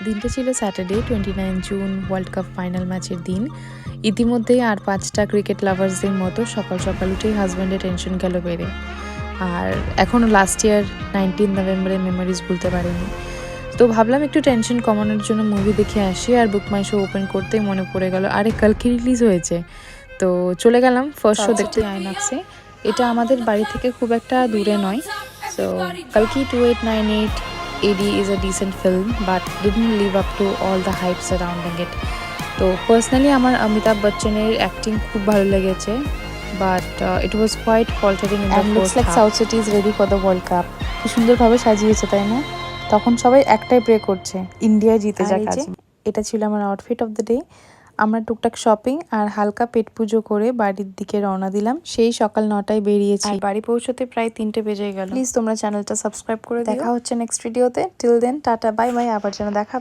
দিনটা ছিল Saturday 29 June, world cup final ম্যাচের দিন। ইতিমধ্যেই আর 5টা ক্রিকেট লাভার্সদের মতো সকাল সকাল উঠেই হাজব্যান্ডের টেনশন গেল বেড়ে। আর এখনও লাস্ট ইয়ার 19 নভেম্বরের মেমোরিজ ভুলতে পারিনি। তো ভাবলাম একটু টেনশন কমানোর জন্য মুভি দেখে আসি, আর বুক মাই শো ওপেন করতেই মনে পড়ে গেল আরে কালকে রিলিজ হয়েছে। তো চলে গেলাম ফার্স্ট শো দেখতে আইনক্সে। এটা আমাদের বাড়ি থেকে খুব একটা দূরে নয়। সো কালকি 2898 AD is a decent film but didn't live up to all the hype surrounding it. তো পার্সোনালি আমার অমিতাভ বচ্চনের অ্যাক্টিং খুব ভালো লেগেছে, but it was quite faltering in the first half. South City is ready for the world cup. কি সুন্দরভাবে সাজিয়েছে তাই না? তখন সবাই একটাই প্রে করছে ইন্ডিয়া জিতে যাক। এটা ছিল আমার আউটফিট অফ দ্য ডে। আমরা টুকটাক শপিং আর হালকা পেট পুজো করে বাড়ির দিকে রওনা দিলাম। সেই সকাল 9টায় বেরিয়েছি, আর বাড়ি পৌঁছতে প্রায় 3টে বেজে গেল। প্লিজ তোমরা চ্যানেলটা সাবস্ক্রাইব করে দিও। দেখা হচ্ছে নেক্সট ভিডিওতে। Till then tata bye bye. আবার যেন দেখা